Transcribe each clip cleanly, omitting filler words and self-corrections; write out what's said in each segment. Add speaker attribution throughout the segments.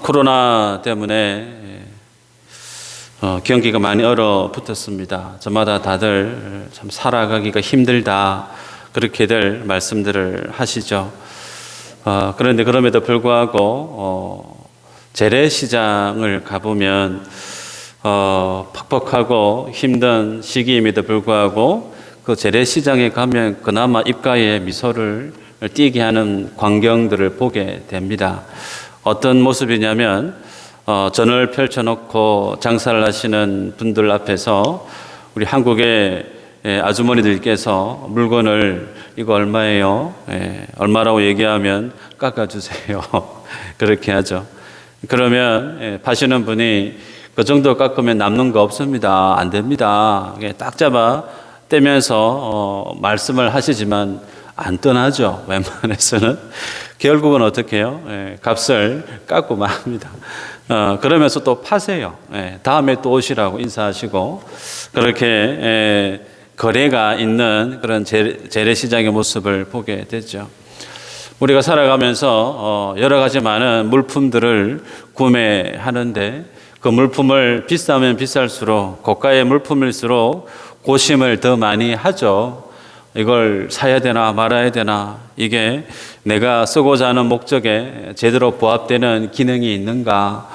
Speaker 1: 코로나 때문에 경기가 많이 얼어붙었습니다. 저마다 다들 참 살아가기가 힘들다 그렇게들 말씀들을 하시죠. 그런데 그럼에도 불구하고 재래시장을 가보면 퍽퍽하고 힘든 시기임에도 불구하고 그 재래시장에 가면 그나마 입가에 미소를 띄게 하는 광경들을 보게 됩니다. 어떤 모습이냐면 전을 펼쳐놓고 장사를 하시는 분들 앞에서 우리 한국의 아주머니들께서 물건을 이거 얼마예요? 얼마라고 얘기하면 깎아주세요. 그렇게 하죠. 그러면 파시는 분이 그 정도 깎으면 남는 거 없습니다. 안 됩니다. 딱 잡아 떼면서 말씀을 하시지만 안 떠나죠. 웬만해서는. 결국은 어떻게 해요? 값을 깎고 맙니다. 그러면서 또 파세요. 다음에 또 오시라고 인사하시고 그렇게 거래가 있는 그런 재래시장의 모습을 보게 되죠. 우리가 살아가면서 여러 가지 많은 물품들을 구매하는데 그 물품을 비싸면 비쌀수록 고가의 물품일수록 고심을 더 많이 하죠. 이걸 사야 되나 말아야 되나, 이게 내가 쓰고자 하는 목적에 제대로 부합되는 기능이 있는가,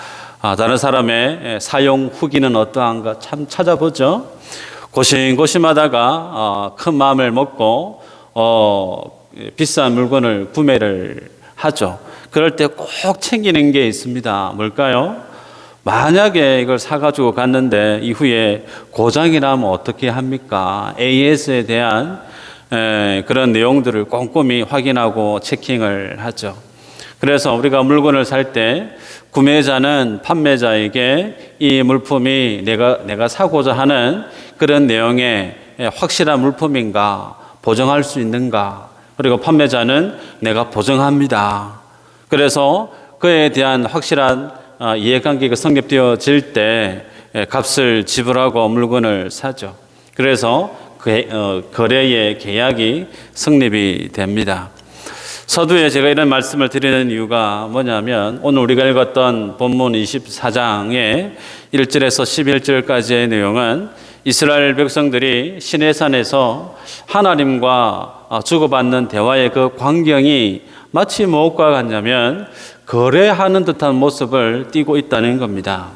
Speaker 1: 다른 사람의 사용 후기는 어떠한가 참 찾아보죠. 고심고심하다가 큰 마음을 먹고 비싼 물건을 구매를 하죠. 그럴 때 꼭 챙기는 게 있습니다. 뭘까요? 만약에 이걸 사가지고 갔는데 이후에 고장이 나면 어떻게 합니까? AS에 대한 그런 내용들을 꼼꼼히 확인하고 체킹을 하죠. 그래서 우리가 물건을 살 때 구매자는 판매자에게 이 물품이 내가 사고자 하는 그런 내용의 확실한 물품인가, 보증할 수 있는가, 그리고 판매자는 내가 보증합니다. 그래서 그에 대한 확실한 이해관계가 성립되어질 때 값을 지불하고 물건을 사죠. 그래서 거래의 계약이 성립이 됩니다. 서두에 제가 이런 말씀을 드리는 이유가 뭐냐면 오늘 우리가 읽었던 본문 24장의 1절에서 11절까지의 내용은 이스라엘 백성들이 시내산에서 하나님과 주고받는 대화의 그 광경이 마치 무엇과 같냐면 거래하는 듯한 모습을 띠고 있다는 겁니다.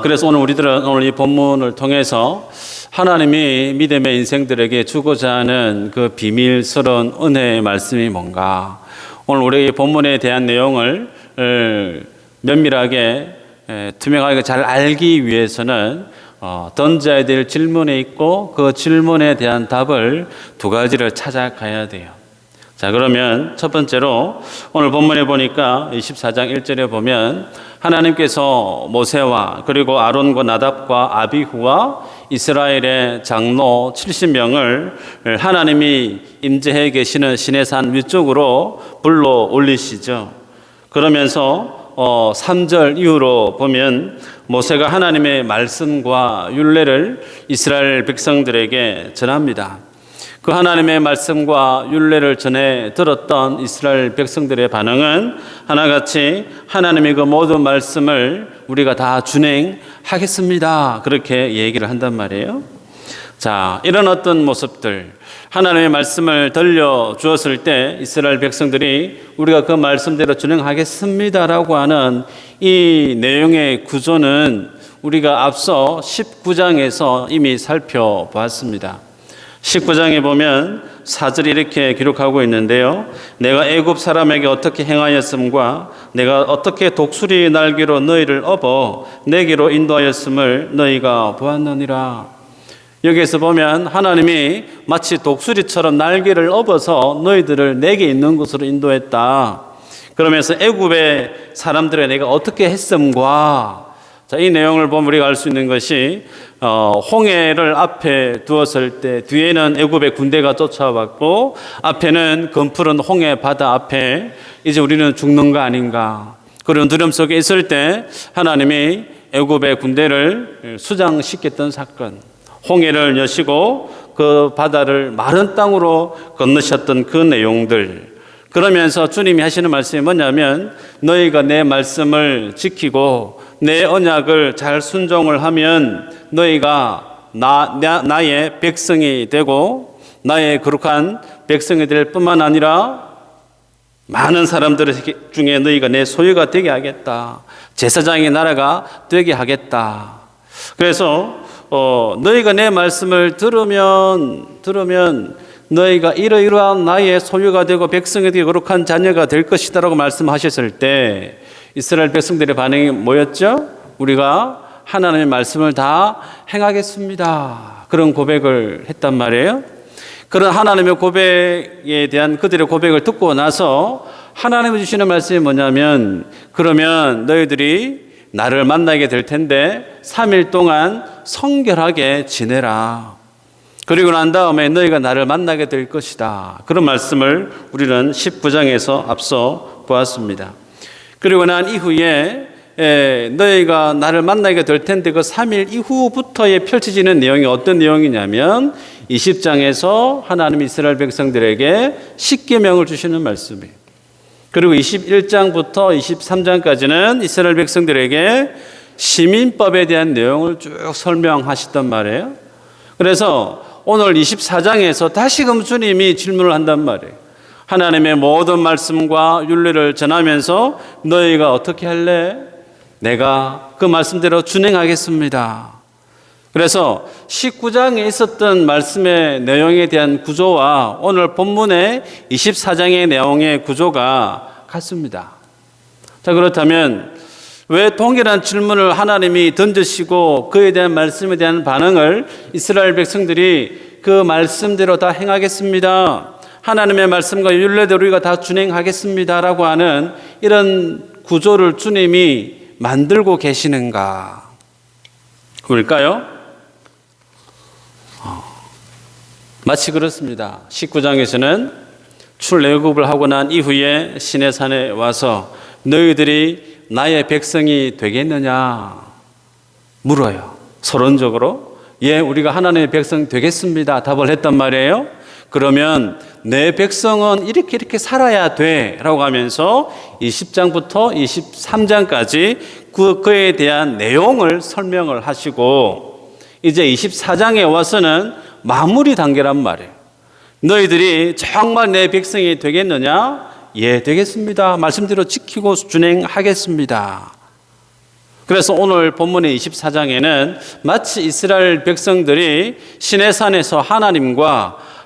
Speaker 1: 그래서 우리들은 오늘 이 본문을 통해서 하나님이 믿음의 인생들에게 주고자 하는 그 비밀스러운 은혜의 말씀이 뭔가, 오늘 우리 이 본문에 대한 내용을 면밀하게 투명하게 잘 알기 위해서는 던져야 될 질문이 있고 그 질문에 대한 답을 두 가지를 찾아가야 돼요. 자, 그러면 첫 번째로 오늘 본문에 보니까 24장 1절에 보면 하나님께서 모세와 그리고 아론과 나답과 아비후와 이스라엘의 장로 70명을 하나님이 임재해 계시는 시내산 위쪽으로 불러 올리시죠. 그러면서 3절 이후로 보면 모세가 하나님의 말씀과 율례를 이스라엘 백성들에게 전합니다. 그 하나님의 말씀과 율례를 전해 들었던 이스라엘 백성들의 반응은 하나같이 하나님의 그 모든 말씀을 우리가 다 준행하겠습니다, 그렇게 얘기를 한단 말이에요. 자, 이런 어떤 모습들, 하나님의 말씀을 들려주었을 때 이스라엘 백성들이 우리가 그 말씀대로 준행하겠습니다라고 하는 이 내용의 구조는 우리가 앞서 19장에서 이미 살펴보았습니다. 19장에 보면 4절이 이렇게 기록하고 있는데요. 내가 애굽 사람에게 어떻게 행하였음과 내가 어떻게 독수리 날개로 너희를 업어 내게로 인도하였음을 너희가 보았느니라. 여기에서 보면 하나님이 마치 독수리처럼 날개를 업어서 너희들을 내게 있는 곳으로 인도했다. 그러면서 애굽의 사람들에 내가 어떻게 했음과, 자, 이 내용을 보면 우리가 알 수 있는 것이 홍해를 앞에 두었을 때 뒤에는 애굽의 군대가 쫓아왔고 앞에는 검푸른 홍해 바다 앞에 이제 우리는 죽는 거 아닌가, 그런 두려움 속에 있을 때 하나님이 애굽의 군대를 수장시켰던 사건, 홍해를 여시고 그 바다를 마른 땅으로 건너셨던 그 내용들, 그러면서 주님이 하시는 말씀이 뭐냐면 너희가 내 말씀을 지키고 내 언약을 잘 순종을 하면 너희가 나의 백성이 되고 나의 거룩한 백성이 될 뿐만 아니라 많은 사람들 중에 너희가 내 소유가 되게 하겠다. 제사장의 나라가 되게 하겠다. 그래서 너희가 내 말씀을 들으면 너희가 이러이러한 나의 소유가 되고 백성이 되고 거룩한 자녀가 될 것이다 라고 말씀하셨을 때 이스라엘 백성들의 반응이 뭐였죠? 우리가 하나님의 말씀을 다 행하겠습니다. 그런 고백을 했단 말이에요. 그런 하나님의 고백에 대한 그들의 고백을 듣고 나서 하나님이 주시는 말씀이 뭐냐면 그러면 너희들이 나를 만나게 될 텐데 3일 동안 성결하게 지내라. 그리고 난 다음에 너희가 나를 만나게 될 것이다. 그런 말씀을 우리는 19장에서 앞서 보았습니다. 그리고 난 이후에 너희가 나를 만나게 될 텐데 그 3일 이후부터에 펼쳐지는 내용이 어떤 내용이냐면 20장에서 하나님 이스라엘 백성들에게 십계명을 주시는 말씀이에요. 그리고 21장부터 23장까지는 이스라엘 백성들에게 시민법에 대한 내용을 쭉 설명하시단 말이에요. 그래서 오늘 24장에서 다시금 주님이 질문을 한단 말이에요. 하나님의 모든 말씀과 율례를 전하면서 너희가 어떻게 할래? 내가 그 말씀대로 준행하겠습니다. 그래서 19장에 있었던 말씀의 내용에 대한 구조와 오늘 본문의 24장의 내용의 구조가 같습니다. 자, 그렇다면 왜 동일한 질문을 하나님이 던지시고 그에 대한 말씀에 대한 반응을 이스라엘 백성들이 그 말씀대로 다 행하겠습니다. 하나님의 말씀과 율례대로 우리가 다 준행하겠습니다. 라고 하는 이런 구조를 주님이 만들고 계시는가? 왜일까요? 마치 그렇습니다. 19장에서는 출애굽을 하고 난 이후에 시내산에 와서 너희들이 나의 백성이 되겠느냐 물어요. 서론적으로 예, 우리가 하나님의 백성 되겠습니다. 답을 했단 말이에요. 그러면 내 백성은 이렇게 살아야 돼 라고 하면서 20장부터 23장까지 그에 대한 내용을 설명을 하시고 이제 24장에 와서는 마무리 단계란 말이에요. 너희들이 정말 내 백성이 되겠느냐? 예, 되겠습니다. 말씀대로 지키고 준행하겠습니다. 그래서 오늘 본문의 24장에는 마치 이스라엘 백성들이 시내산에서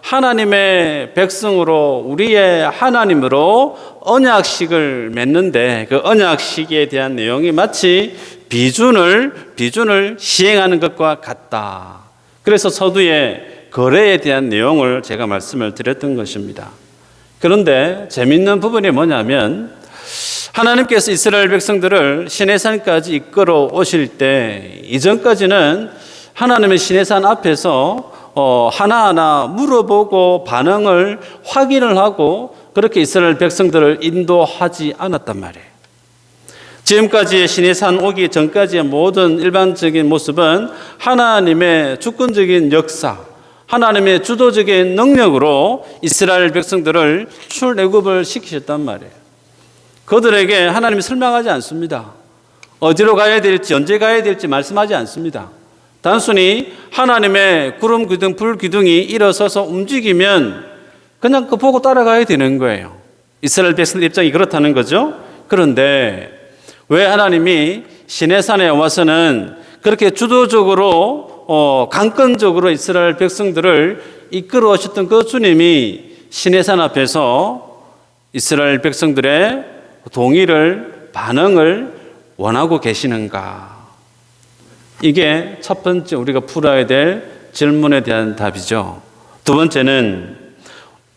Speaker 1: 하나님의 백성으로 우리의 하나님으로 언약식을 맺는데 그 언약식에 대한 내용이 마치 비준을 시행하는 것과 같다. 그래서 서두에 거래에 대한 내용을 제가 말씀을 드렸던 것입니다. 그런데 재미있는 부분이 뭐냐면 하나님께서 이스라엘 백성들을 시내산까지 이끌어 오실 때 이전까지는 하나님의 시내산 앞에서 하나하나 물어보고 반응을 확인을 하고 그렇게 이스라엘 백성들을 인도하지 않았단 말이에요. 지금까지의 시내산 오기 전까지의 모든 일반적인 모습은 하나님의 주권적인 역사, 하나님의 주도적인 능력으로 이스라엘 백성들을 출애굽을 시키셨단 말이에요. 그들에게 하나님이 설명하지 않습니다. 어디로 가야 될지 언제 가야 될지 말씀하지 않습니다. 단순히 하나님의 구름 기둥, 불 기둥이 일어서서 움직이면 그냥 그 보고 따라가야 되는 거예요. 이스라엘 백성들 입장이 그렇다는 거죠. 그런데 왜 하나님이 시내산에 와서는 그렇게 주도적으로 강권적으로 이스라엘 백성들을 이끌어 오셨던 그 주님이 시내산 앞에서 이스라엘 백성들의 동의를 반응을 원하고 계시는가? 이게 첫 번째 우리가 풀어야 될 질문에 대한 답이죠. 두 번째는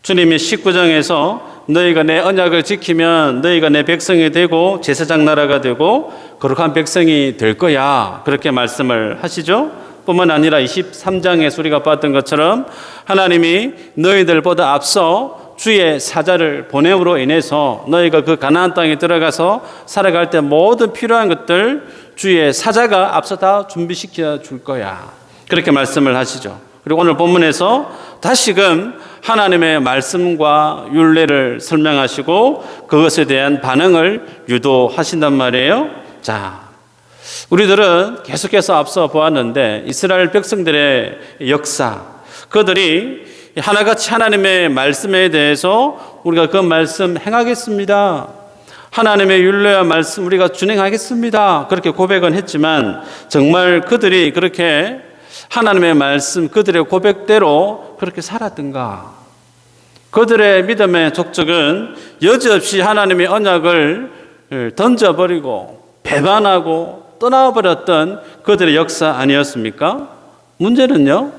Speaker 1: 주님이 19장에서 너희가 내 언약을 지키면 너희가 내 백성이 되고 제사장 나라가 되고 거룩한 백성이 될 거야. 그렇게 말씀을 하시죠. 뿐만 아니라 23장에서 우리가 봤던 것처럼 하나님이 너희들보다 앞서 주의 사자를 보냄으로 인해서 너희가 그 가나안 땅에 들어가서 살아갈 때 모든 필요한 것들 주의 사자가 앞서 다 준비시켜 줄 거야. 그렇게 말씀을 하시죠. 그리고 오늘 본문에서 다시금 하나님의 말씀과 율례를 설명하시고 그것에 대한 반응을 유도하신단 말이에요. 자, 우리들은 계속해서 앞서 보았는데 이스라엘 백성들의 역사, 그들이 하나같이 하나님의 말씀에 대해서 우리가 그 말씀 행하겠습니다, 하나님의 율례와 말씀 우리가 준행하겠습니다, 그렇게 고백은 했지만 정말 그들이 그렇게 하나님의 말씀 그들의 고백대로 그렇게 살았던가? 그들의 믿음의 족적은 여지없이 하나님의 언약을 던져버리고 배반하고 떠나버렸던 그들의 역사 아니었습니까? 문제는요,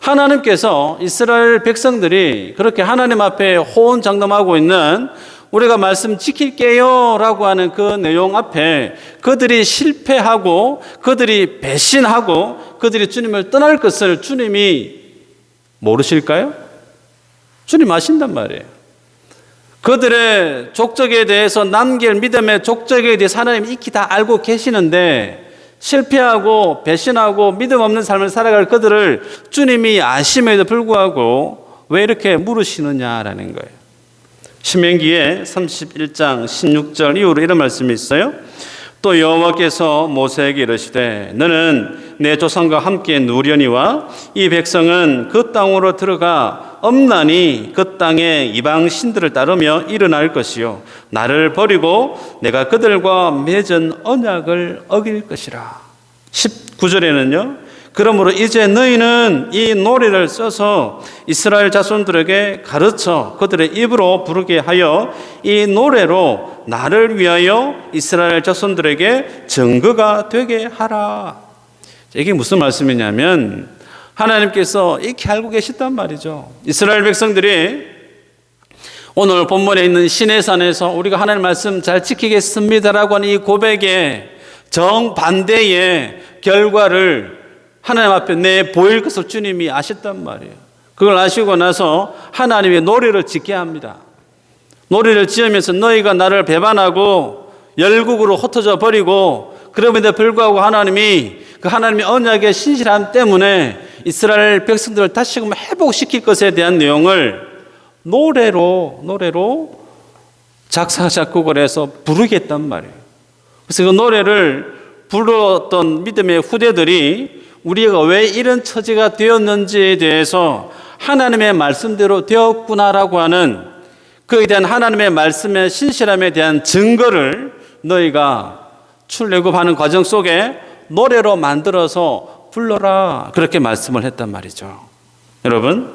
Speaker 1: 하나님께서 이스라엘 백성들이 그렇게 하나님 앞에 호언장담하고 있는 우리가 말씀 지킬게요 라고 하는 그 내용 앞에 그들이 실패하고 그들이 배신하고 그들이 주님을 떠날 것을 주님이 모르실까요? 주님 아신단 말이에요. 그들의 족적에 대해서 남길 믿음의 족적에 대해서 하나님이 익히 다 알고 계시는데 실패하고 배신하고 믿음 없는 삶을 살아갈 그들을 주님이 아심에도 불구하고 왜 이렇게 물으시느냐라는 거예요. 신명기에 31장 16절 이후로 이런 말씀이 있어요. 또 여호와께서 모세에게 이르시되 너는 내 조상과 함께 누려니와 이 백성은 그 땅으로 들어가 엄란히 그 땅의 이방 신들을 따르며 일어날 것이요 나를 버리고 내가 그들과 맺은 언약을 어길 것이라. 19절에는요 그러므로 이제 너희는 이 노래를 써서 이스라엘 자손들에게 가르쳐 그들의 입으로 부르게 하여 이 노래로 나를 위하여 이스라엘 자손들에게 증거가 되게 하라. 이게 무슨 말씀이냐면 하나님께서 익히 알고 계시단 말이죠. 이스라엘 백성들이 오늘 본문에 있는 시내산에서 우리가 하나님 말씀 잘 지키겠습니다라고 하는 이 고백에 정반대의 결과를 하나님 앞에 내 보일 것을 주님이 아셨단 말이에요. 그걸 아시고 나서 하나님의 노래를 짓게 합니다. 노래를 지으면서 너희가 나를 배반하고 열국으로 흩어져 버리고 그럼에도 불구하고 하나님이 그 하나님의 언약의 신실함 때문에 이스라엘 백성들을 다시금 회복시킬 것에 대한 내용을 노래로 작사 작곡을 해서 부르겠단 말이에요. 그래서 그 노래를 불렀던 믿음의 후대들이 우리가 왜 이런 처지가 되었는지에 대해서 하나님의 말씀대로 되었구나라고 하는 그에 대한 하나님의 말씀의 신실함에 대한 증거를 너희가 출애굽하는 과정 속에 노래로 만들어서 불러라 그렇게 말씀을 했단 말이죠. 여러분,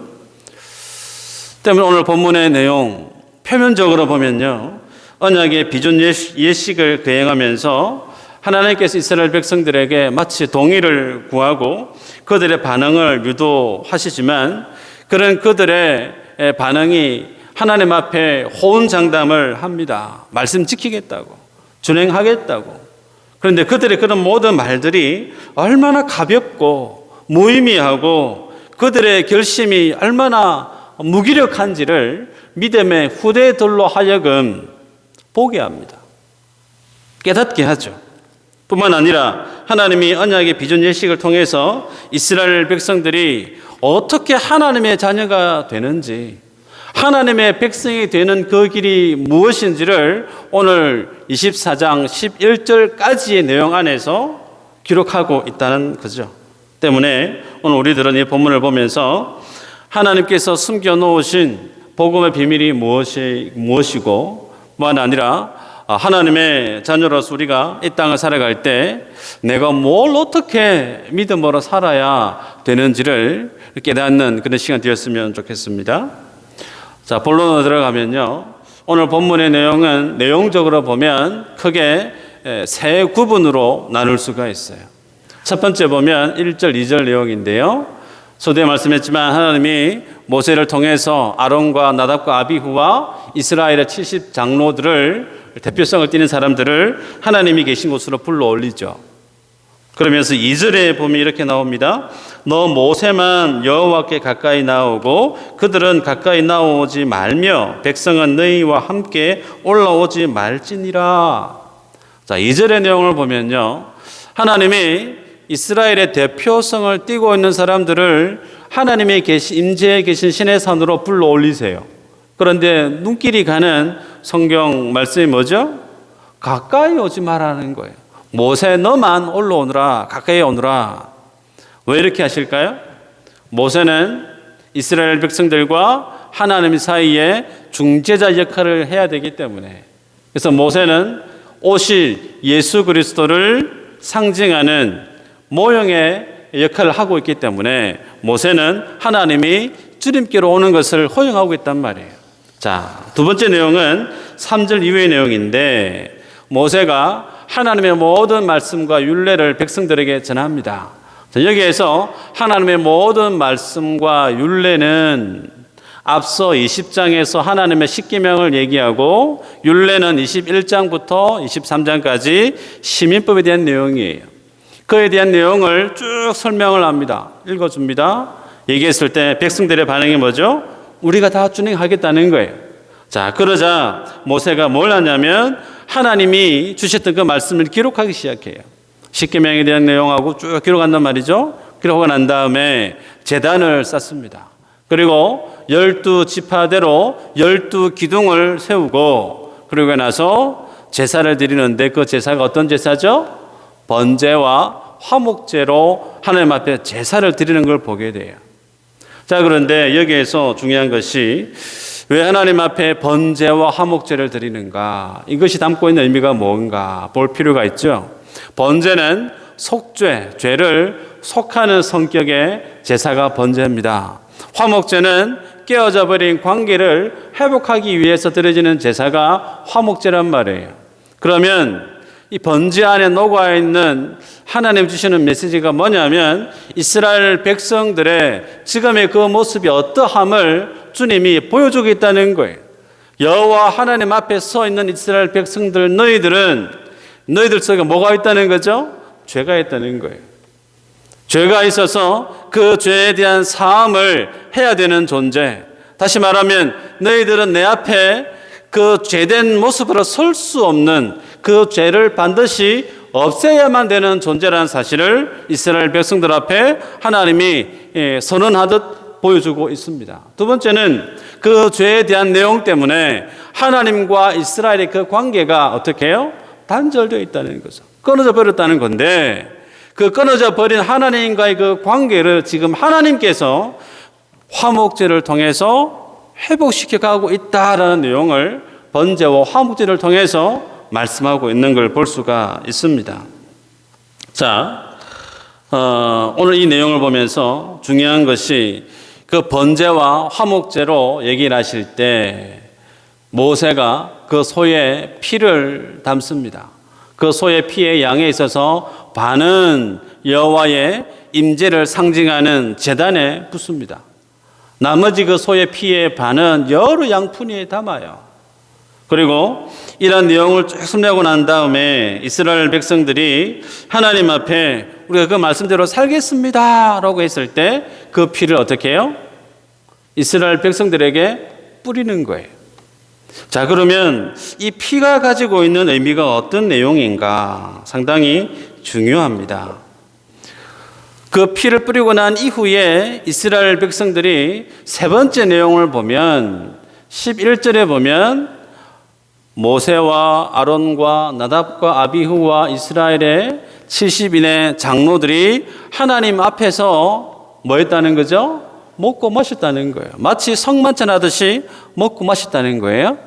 Speaker 1: 때문에 오늘 본문의 내용 표면적으로 보면요 언약의 비전 예식을 거행하면서 하나님께서 이스라엘 백성들에게 마치 동의를 구하고 그들의 반응을 유도하시지만 그런 그들의 반응이 하나님 앞에 호언장담을 합니다. 말씀 지키겠다고, 준행하겠다고. 그런데 그들의 그런 모든 말들이 얼마나 가볍고 무의미하고 그들의 결심이 얼마나 무기력한지를 믿음의 후대들로 하여금 보게 합니다. 깨닫게 하죠. 뿐만 아니라 하나님이 언약의 비전 예식을 통해서 이스라엘 백성들이 어떻게 하나님의 자녀가 되는지, 하나님의 백성이 되는 그 길이 무엇인지를 오늘 24장 11절까지의 내용 안에서 기록하고 있다는 거죠. 때문에 오늘 우리들은 이 본문을 보면서 하나님께서 숨겨놓으신 복음의 비밀이 무엇이고 뿐만 아니라 하나님의 자녀로서 우리가 이 땅을 살아갈 때 내가 뭘 어떻게 믿음으로 살아야 되는지를 깨닫는 그런 시간 되었으면 좋겠습니다. 자, 본론으로 들어가면요 오늘 본문의 내용은 내용적으로 보면 크게 세 구분으로 나눌 수가 있어요. 첫 번째 보면 1절 2절 내용인데요 서두에 말씀했지만 하나님이 모세를 통해서 아론과 나답과 아비후와 이스라엘의 70 장로들을 대표성을 띠는 사람들을 하나님이 계신 곳으로 불러 올리죠. 그러면서 2절에 보면 이렇게 나옵니다. 너 모세만 여호와께 가까이 나오고 그들은 가까이 나오지 말며 백성은 너희와 함께 올라오지 말지니라. 자, 2절의 내용을 보면요 하나님이 이스라엘의 대표성을 띠고 있는 사람들을 하나님의 임재에 계신 신의 산으로 불러 올리세요. 그런데 눈길이 가는 성경 말씀이 뭐죠? 가까이 오지 말라는 거예요. 모세 너만 올라오느라, 가까이 오느라. 왜 이렇게 하실까요? 모세는 이스라엘 백성들과 하나님 사이에 중재자 역할을 해야 되기 때문에, 그래서 모세는 오실 예수 그리스도를 상징하는 모형의 역할을 하고 있기 때문에 모세는 하나님이 주님께로 오는 것을 허용하고 있단 말이에요. 자, 두 번째 내용은 3절 이후의 내용인데, 모세가 하나님의 모든 말씀과 율례를 백성들에게 전합니다. 자, 여기에서 하나님의 모든 말씀과 율례는 앞서 20장에서 하나님의 십계명을 얘기하고, 율례는 21장부터 23장까지 시민법에 대한 내용이에요. 그에 대한 내용을 쭉 설명을 합니다. 읽어줍니다. 얘기했을 때 백성들의 반응이 뭐죠? 우리가 다 준행하겠다는 거예요. 자, 그러자 모세가 뭘 하냐면 하나님이 주셨던 그 말씀을 기록하기 시작해요. 십계명에 대한 내용하고 쭉 기록한단 말이죠. 기록하고 난 다음에 제단을 쌓습니다. 그리고 12지파대로 12기둥을 세우고, 그러고 나서 제사를 드리는데 그 제사가 어떤 제사죠? 번제와 화목제로 하나님 앞에 제사를 드리는 걸 보게 돼요. 자, 그런데 여기에서 중요한 것이 왜 하나님 앞에 번제와 화목제를 드리는가? 이것이 담고 있는 의미가 뭔가 볼 필요가 있죠. 번제는 속죄, 죄를 속하는 성격의 제사가 번제입니다. 화목제는 깨어져 버린 관계를 회복하기 위해서 드려지는 제사가 화목제란 말이에요. 그러면 이 번제 안에 녹아 있는 하나님 주시는 메시지가 뭐냐면, 이스라엘 백성들의 지금의 그 모습이 어떠함을 주님이 보여주고 있다는 거예요. 여호와 하나님 앞에 서 있는 이스라엘 백성들, 너희들 속에 뭐가 있다는 거죠? 죄가 있다는 거예요. 죄가 있어서 그 죄에 대한 사함을 해야 되는 존재. 다시 말하면 너희들은 내 앞에 그 죄된 모습으로 설 수 없는, 그 죄를 반드시 없애야만 되는 존재라는 사실을 이스라엘 백성들 앞에 하나님이 선언하듯 보여주고 있습니다. 두 번째는 그 죄에 대한 내용 때문에 하나님과 이스라엘의 그 관계가 어떻게 해요? 단절되어 있다는 거죠. 끊어져 버렸다는 건데, 그 끊어져 버린 하나님과의 그 관계를 지금 하나님께서 화목제를 통해서 회복시켜 가고 있다라는 내용을 번제와 화목제를 통해서 말씀하고 있는 걸 볼 수가 있습니다. 자, 오늘 이 내용을 보면서 중요한 것이 그 번제와 화목제로 얘기를 하실 때 모세가 그 소의 피를 담습니다. 그 소의 피의 양에 있어서 반은 여호와의 임재를 상징하는 제단에 붓습니다. 나머지 그 소의 피의 반은 여러 양푼에 담아요. 그리고 이런 내용을 쭉 설명하고 난 다음에 이스라엘 백성들이 하나님 앞에 우리가 그 말씀대로 살겠습니다 라고 했을 때 그 피를 어떻게 해요? 이스라엘 백성들에게 뿌리는 거예요. 자, 그러면 이 피가 가지고 있는 의미가 어떤 내용인가 상당히 중요합니다. 그 피를 뿌리고 난 이후에 이스라엘 백성들이 세 번째 내용을 보면 11절에 보면 모세와 아론과 나답과 아비후와 이스라엘의 70인의 장로들이 하나님 앞에서 뭐 했다는 거죠? 먹고 마셨다는 거예요. 마치 성만찬 하듯이 먹고 마셨다는 거예요.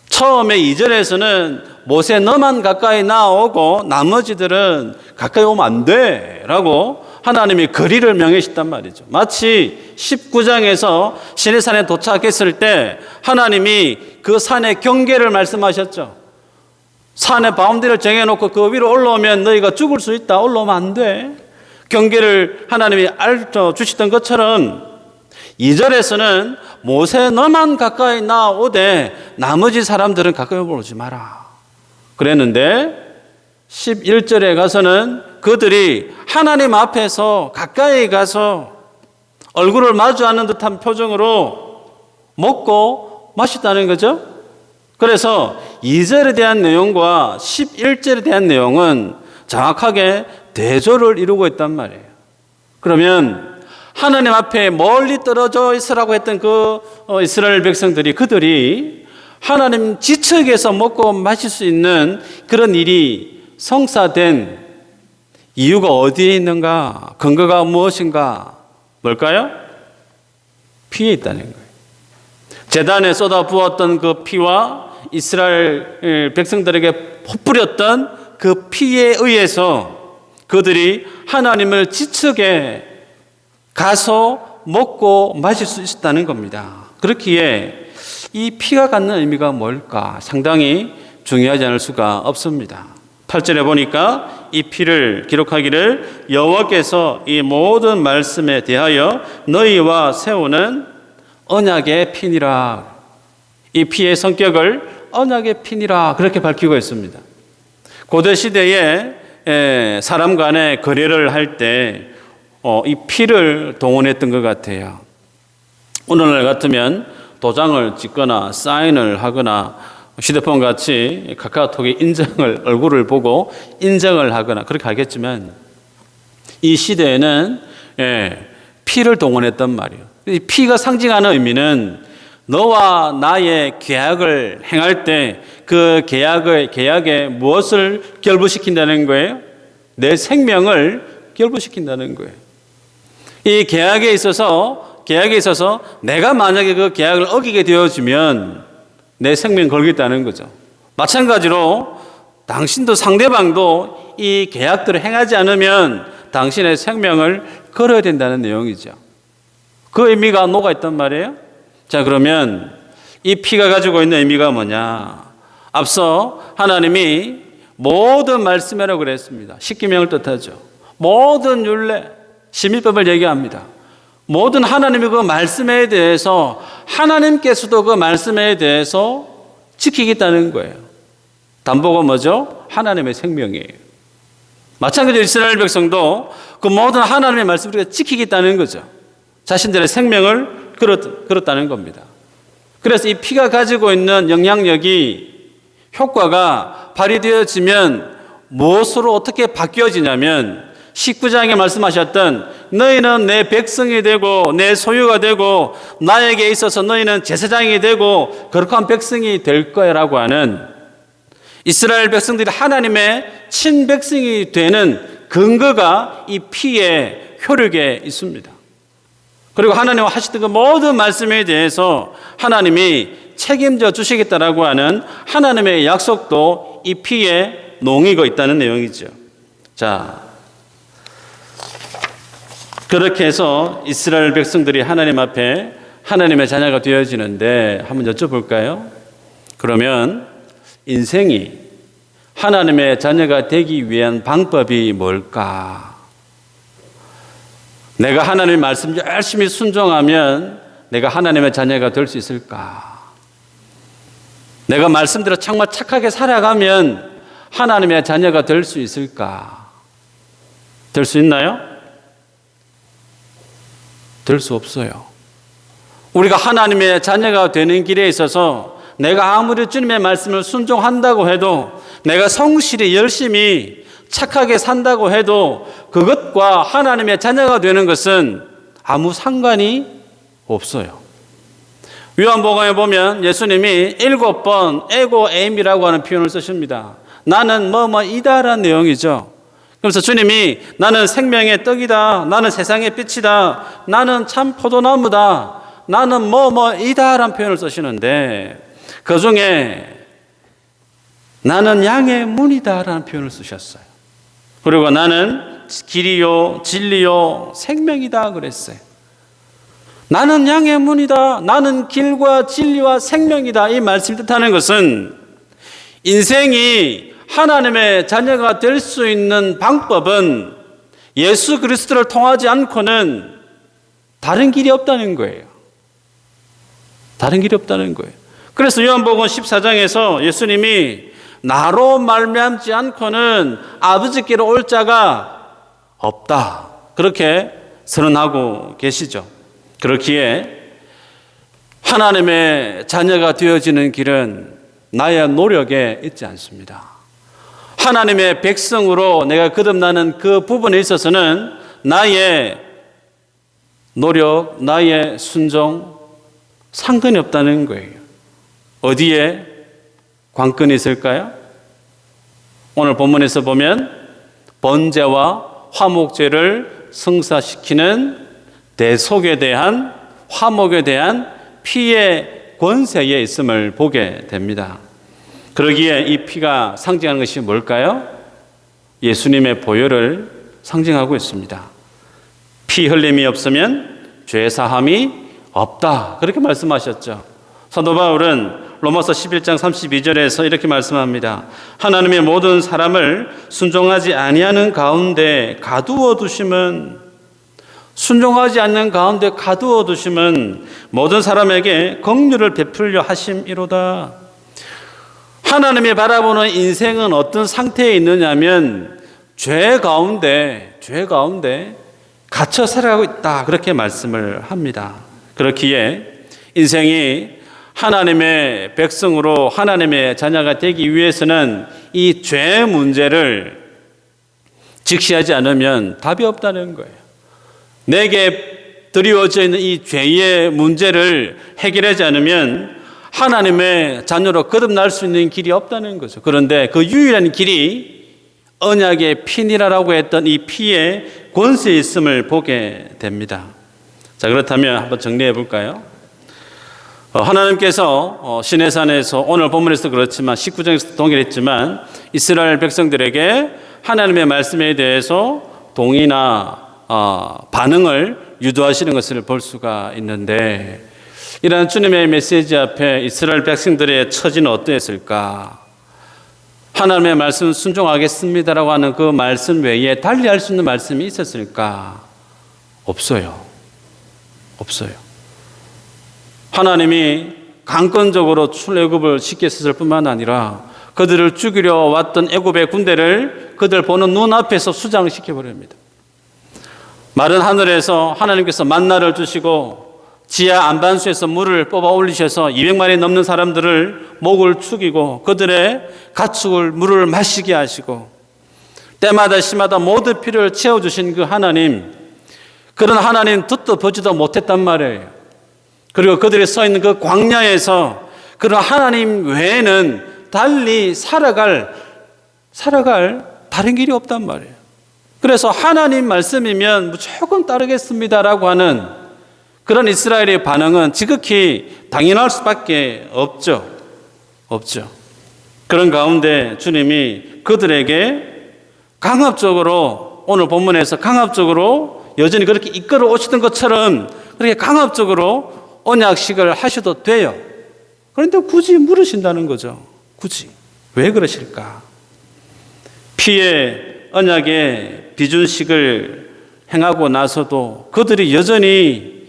Speaker 1: 처음에 2절에서는 모세 너만 가까이 나오고 나머지들은 가까이 오면 안 돼 라고 하나님이 거리를 명하셨단 말이죠. 마치 19장에서 시내산에 도착했을 때 하나님이 그 산의 경계를 말씀하셨죠. 산의 바운드를 정해놓고 그 위로 올라오면 너희가 죽을 수 있다. 올라오면 안 돼. 경계를 하나님이 알려주시던 것처럼 2절에서는 모세 너만 가까이 나오되 나머지 사람들은 가까이 오지 마라 그랬는데 11절에 가서는 그들이 하나님 앞에서 가까이 가서 얼굴을 마주하는 듯한 표정으로 먹고 마셨다는 거죠. 그래서 2절에 대한 내용과 11절에 대한 내용은 정확하게 대조를 이루고 있단 말이에요. 그러면 하나님 앞에 멀리 떨어져 있으라고 했던 그 이스라엘 백성들이, 그들이 하나님 지척에서 먹고 마실 수 있는 그런 일이 성사된 이유가 어디에 있는가? 근거가 무엇인가? 뭘까요? 피에 있다는 거예요. 제단에 쏟아 부었던 그 피와 이스라엘 백성들에게 퍼뿌렸던 그 피에 의해서 그들이 하나님을 지척에 가서 먹고 마실 수 있었다는 겁니다. 그렇기에 이 피가 갖는 의미가 뭘까? 상당히 중요하지 않을 수가 없습니다. 8절에 보니까 이 피를 기록하기를 여호와께서 이 모든 말씀에 대하여 너희와 세우는 언약의 피니라. 이 피의 성격을 언약의 피니라 그렇게 밝히고 있습니다. 고대 시대에 사람 간의 거래를 할 때 이 피를 동원했던 것 같아요. 오늘날 같으면 도장을 찍거나 사인을 하거나 휴대폰 같이 카카오톡에 인정을, 얼굴을 보고 인정을 하거나 그렇게 하겠지만 이 시대에는 피를 동원했단 말이에요. 이 피가 상징하는 의미는 너와 나의 계약을 행할 때 그 계약에 무엇을 결부시킨다는 거예요? 내 생명을 결부시킨다는 거예요. 이 계약에 있어서 내가 만약에 그 계약을 어기게 되어지면 내 생명 걸겠다는 거죠. 마찬가지로 당신도 상대방도 이 계약들을 행하지 않으면 당신의 생명을 걸어야 된다는 내용이죠. 그 의미가 녹아있단 말이에요. 자, 그러면 이 피가 가지고 있는 의미가 뭐냐? 앞서 하나님이 모든 말씀이라고 그랬습니다. 십계명을 뜻하죠. 모든 율례, 십일법을 얘기합니다. 모든 하나님의 그 말씀에 대해서 하나님께서도 그 말씀에 대해서 지키겠다는 거예요. 담보가 뭐죠? 하나님의 생명이에요. 마찬가지로 이스라엘 백성도 그 모든 하나님의 말씀을 지키겠다는 거죠. 자신들의 생명을 걸었다는 겁니다. 그래서 이 피가 가지고 있는 영향력이, 효과가 발휘되어지면 무엇으로 어떻게 바뀌어지냐면 19장에 말씀하셨던 너희는 내 백성이 되고 내 소유가 되고 나에게 있어서 너희는 제사장이 되고 거룩한 백성이 될 거야 라고 하는 이스라엘 백성들이 하나님의 친백성이 되는 근거가 이 피의 효력에 있습니다. 그리고 하나님과 하시던 그 모든 말씀에 대해서 하나님이 책임져 주시겠다라고 하는 하나님의 약속도 이 피에 농이고 있다는 내용이죠. 자, 그렇게 해서 이스라엘 백성들이 하나님 앞에 하나님의 자녀가 되어지는데 한번 여쭤볼까요? 그러면 인생이 하나님의 자녀가 되기 위한 방법이 뭘까? 내가 하나님의 말씀 열심히 순종하면 내가 하나님의 자녀가 될 수 있을까? 내가 말씀대로 정말 착하게 살아가면 하나님의 자녀가 될 수 있을까? 될 수 있나요? 될 수 없어요. 우리가 하나님의 자녀가 되는 길에 있어서 내가 아무리 주님의 말씀을 순종한다고 해도, 내가 성실히 열심히 착하게 산다고 해도 그것과 하나님의 자녀가 되는 것은 아무 상관이 없어요. 요한복음에 보면 예수님이 7번 에고 에임이라고 하는 표현을 쓰십니다. 나는 뭐뭐이다라는 내용이죠. 그래서 주님이 나는 생명의 떡이다, 나는 세상의 빛이다, 나는 참 포도나무다, 나는 뭐뭐이다라는 표현을 쓰시는데 그 중에 나는 양의 문이다라는 표현을 쓰셨어요. 그리고 나는 길이요 진리요 생명이다 그랬어요. 나는 양의 문이다, 나는 길과 진리와 생명이다, 이 말씀을 뜻하는 것은 인생이 하나님의 자녀가 될 수 있는 방법은 예수 그리스도를 통하지 않고는 다른 길이 없다는 거예요. 다른 길이 없다는 거예요. 그래서 요한복음 14장에서 예수님이 나로 말미암지 않고는 아버지께로 올 자가 없다, 그렇게 선언하고 계시죠. 그렇기에 하나님의 자녀가 되어지는 길은 나의 노력에 있지 않습니다. 하나님의 백성으로 내가 거듭나는 그 부분에 있어서는 나의 노력, 나의 순종 상관이 없다는 거예요. 어디에 관건이 있을까요? 오늘 본문에서 보면 번제와 화목제를 성사시키는 대속에 대한, 화목에 대한 피의 권세에 있음을 보게 됩니다. 그러기에 이 피가 상징하는 것이 뭘까요? 예수님의 보혈을 상징하고 있습니다. 피 흘림이 없으면 죄 사함이 없다, 그렇게 말씀하셨죠. 사도 바울은 로마서 11장 32절에서 이렇게 말씀합니다. 하나님의 모든 사람을 순종하지 아니하는 가운데 가두어 두심은, 순종하지 않는 가운데 가두어 두심은 모든 사람에게 긍휼을 베풀려 하심이로다. 하나님이 바라보는 인생은 어떤 상태에 있느냐면 죄 가운데 갇혀 살아가고 있다, 그렇게 말씀을 합니다. 그렇기에 인생이 하나님의 백성으로 하나님의 자녀가 되기 위해서는 이 죄 문제를 직시하지 않으면 답이 없다는 거예요. 내게 드리워져 있는 이 죄의 문제를 해결하지 않으면 하나님의 자녀로 거듭날 수 있는 길이 없다는 거죠. 그런데 그 유일한 길이 언약의 피니라라고 했던 이 피의 권세에 있음을 보게 됩니다. 자, 그렇다면 한번 정리해 볼까요? 하나님께서 시내산에서, 오늘 본문에서도 그렇지만 19장에서도 동일했지만 이스라엘 백성들에게 하나님의 말씀에 대해서 동의나 반응을 유도하시는 것을 볼 수가 있는데, 이러한 주님의 메시지 앞에 이스라엘 백성들의 처지는 어떠했을까? 하나님의 말씀 순종하겠습니다라고 하는 그 말씀 외에 달리 할 수 있는 말씀이 있었을까? 없어요. 하나님이 강권적으로 출애굽을 시켰을 뿐만 아니라 그들을 죽이려 왔던 애굽의 군대를 그들 보는 눈앞에서 수장시켜 버립니다. 마른 하늘에서 하나님께서 만나를 주시고 지하 안반수에서 물을 뽑아 올리셔서 200만이 넘는 사람들을 목을 축이고 그들의 가축을 물을 마시게 하시고 때마다 시마다 모든 필요를 채워주신 그 하나님, 그런 하나님 듣도 보지도 못했단 말이에요. 그리고 그들이 서 있는 그 광야에서 그런 하나님 외에는 달리 살아갈 다른 길이 없단 말이에요. 그래서 하나님 말씀이면 무조건 따르겠습니다라고 하는 그런 이스라엘의 반응은 지극히 당연할 수밖에 없죠. 그런 가운데 주님이 그들에게 강압적으로, 오늘 본문에서 강압적으로 여전히 그렇게 이끌어 오시던 것처럼 그렇게 강압적으로 언약식을 하셔도 돼요. 그런데 굳이 물으신다는 거죠. 굳이. 왜 그러실까? 피의 언약의 비준식을 행하고 나서도 그들이 여전히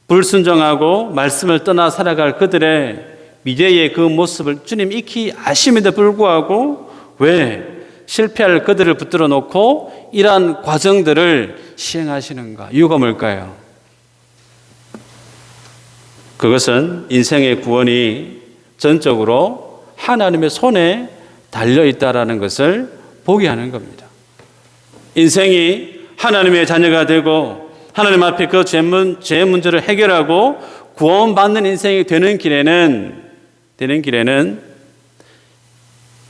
Speaker 1: 불순종하고 말씀을 떠나 살아갈 그들의 미래의 그 모습을 주님 익히 아심에도 불구하고 왜 실패할 그들을 붙들어 놓고 이러한 과정들을 시행하시는가? 이유가 뭘까요? 그것은 인생의 구원이 전적으로 하나님의 손에 달려있다라는 것을 보게 하는 겁니다. 인생이 하나님의 자녀가 되고 하나님 앞에 그 죄 문제를 해결하고 구원받는 인생이 되는 길에는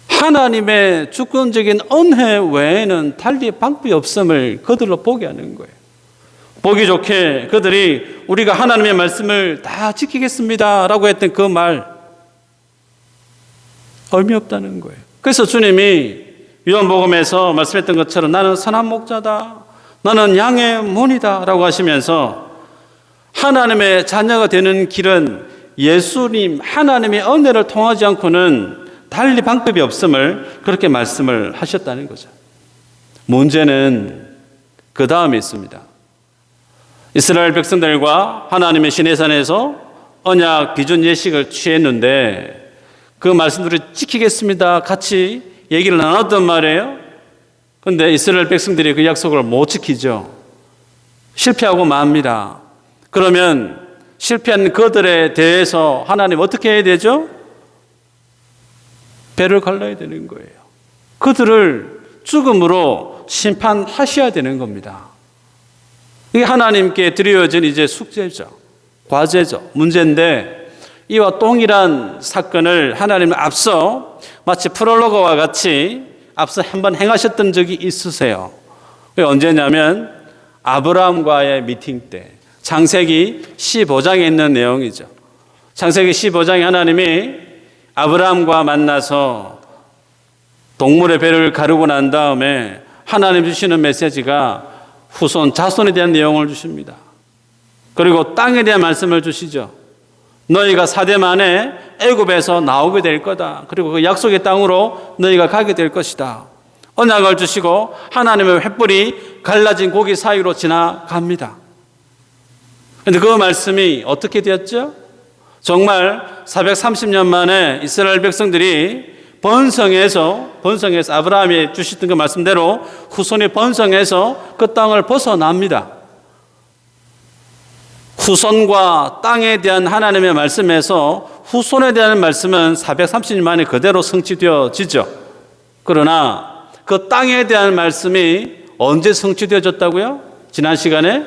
Speaker 1: 하나님의 주권적인 은혜 외에는 달리 방법이 없음을 그들로 보게 하는 거예요. 보기 좋게 그들이 우리가 하나님의 말씀을 다 지키겠습니다 라고 했던 그 말, 의미 없다는 거예요. 그래서 주님이 요한복음에서 말씀했던 것처럼 나는 선한 목자다, 나는 양의 문이다 라고 하시면서 하나님의 자녀가 되는 길은 예수님 하나님의 은혜를 통하지 않고는 달리 방법이 없음을 그렇게 말씀을 하셨다는 거죠. 문제는 그 다음에 있습니다. 이스라엘 백성들과 하나님의 시내산에서 언약 비준 예식을 취했는데 그 말씀들을 지키겠습니다 같이 얘기를 나눴단 말이에요. 그런데 이스라엘 백성들이 그 약속을 못 지키죠. 실패하고 맙니다. 그러면 실패한 그들에 대해서 하나님 어떻게 해야 되죠? 배를 갈라야 되는 거예요. 그들을 죽음으로 심판하셔야 되는 겁니다. 이게 하나님께 드려진 이제 숙제죠. 과제죠. 문제인데 이와 동일한 사건을 하나님은 앞서 마치 프롤로그와 같이 앞서 한번 행하셨던 적이 있으세요. 그게 언제냐면 아브라함과의 미팅 때 창세기 15장에 있는 내용이죠. 창세기 15장에 하나님이 아브라함과 만나서 동물의 배를 가르고 난 다음에 하나님 주시는 메시지가 후손, 자손에 대한 내용을 주십니다. 그리고 땅에 대한 말씀을 주시죠. 너희가 4대 만에 애굽에서 나오게 될 거다. 그리고 그 약속의 땅으로 너희가 가게 될 것이다. 언약을 주시고 하나님의 횃불이 갈라진 고기 사이로 지나갑니다. 그런데 그 말씀이 어떻게 되었죠? 정말 430년 만에 이스라엘 백성들이 번성해서 아브라함이 주시던 그 말씀대로 후손이 번성해서 그 땅을 벗어납니다. 후손과 땅에 대한 하나님의 말씀에서 후손에 대한 말씀은 430년 만에 그대로 성취되어지죠. 그러나 그 땅에 대한 말씀이 언제 성취되어졌다고요? 지난 시간에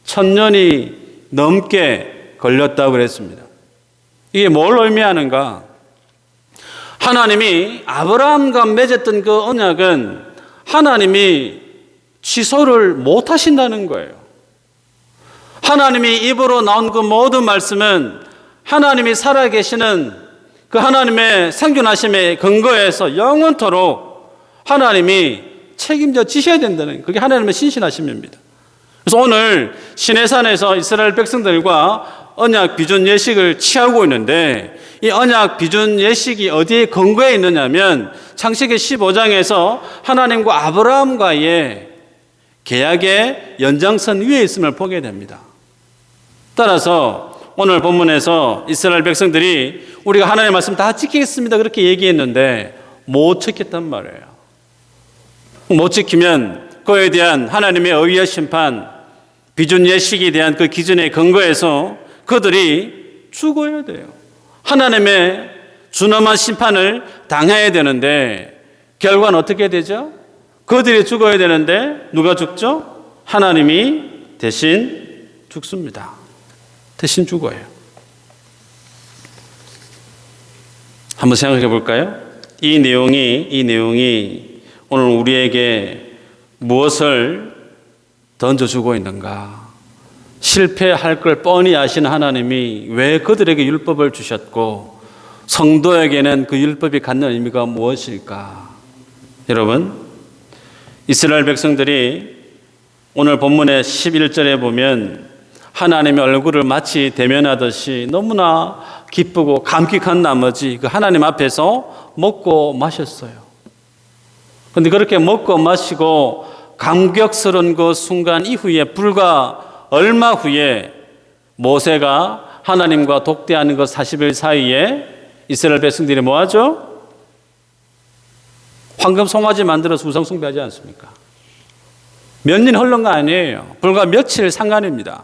Speaker 1: 1000년이 넘게 걸렸다고 그랬습니다. 이게 뭘 의미하는가? 하나님이 아브라함과 맺었던 그 언약은 하나님이 취소를 못 하신다는 거예요. 하나님이 입으로 나온 그 모든 말씀은 하나님이 살아계시는 그 하나님의 생존하심의 근거에서 영원토록 하나님이 책임져 지셔야 된다는, 그게 하나님의 신실하심입니다. 그래서 오늘 시내산에서 이스라엘 백성들과 언약 비전 예식을 취하고 있는데, 이 언약 비전 예식이 어디에 근거해 있느냐면 창세기 15장에서 하나님과 아브라함과의 계약의 연장선 위에 있음을 보게 됩니다. 따라서 오늘 본문에서 이스라엘 백성들이 우리가 하나님의 말씀 다 지키겠습니다 그렇게 얘기했는데 못 지켰단 말이에요. 못 지키면 그에 대한 하나님의 의의 심판, 비전 예식에 대한 그 기준의 근거에서 그들이 죽어야 돼요. 하나님의 준엄한 심판을 당해야 되는데 결과는 어떻게 되죠? 그들이 죽어야 되는데 누가 죽죠? 하나님이 대신 죽습니다. 대신 죽어요. 한번 생각해 볼까요? 이 내용이 오늘 우리에게 무엇을 던져주고 있는가? 실패할 걸 뻔히 아시는 하나님이 왜 그들에게 율법을 주셨고 성도에게는 그 율법이 갖는 의미가 무엇일까? 여러분, 이스라엘 백성들이 오늘 본문의 11절에 보면 하나님의 얼굴을 마치 대면하듯이 너무나 기쁘고 감격한 나머지 그 하나님 앞에서 먹고 마셨어요. 그런데 그렇게 먹고 마시고 감격스러운 그 순간 이후에 불과 얼마 후에 모세가 하나님과 독대하는 그 40일 사이에 이스라엘 백성들이 뭐 하죠? 황금 송아지 만들어서 우상 숭배하지 않습니까? 몇 년 흘른 거 아니에요. 불과 며칠 상관입니다.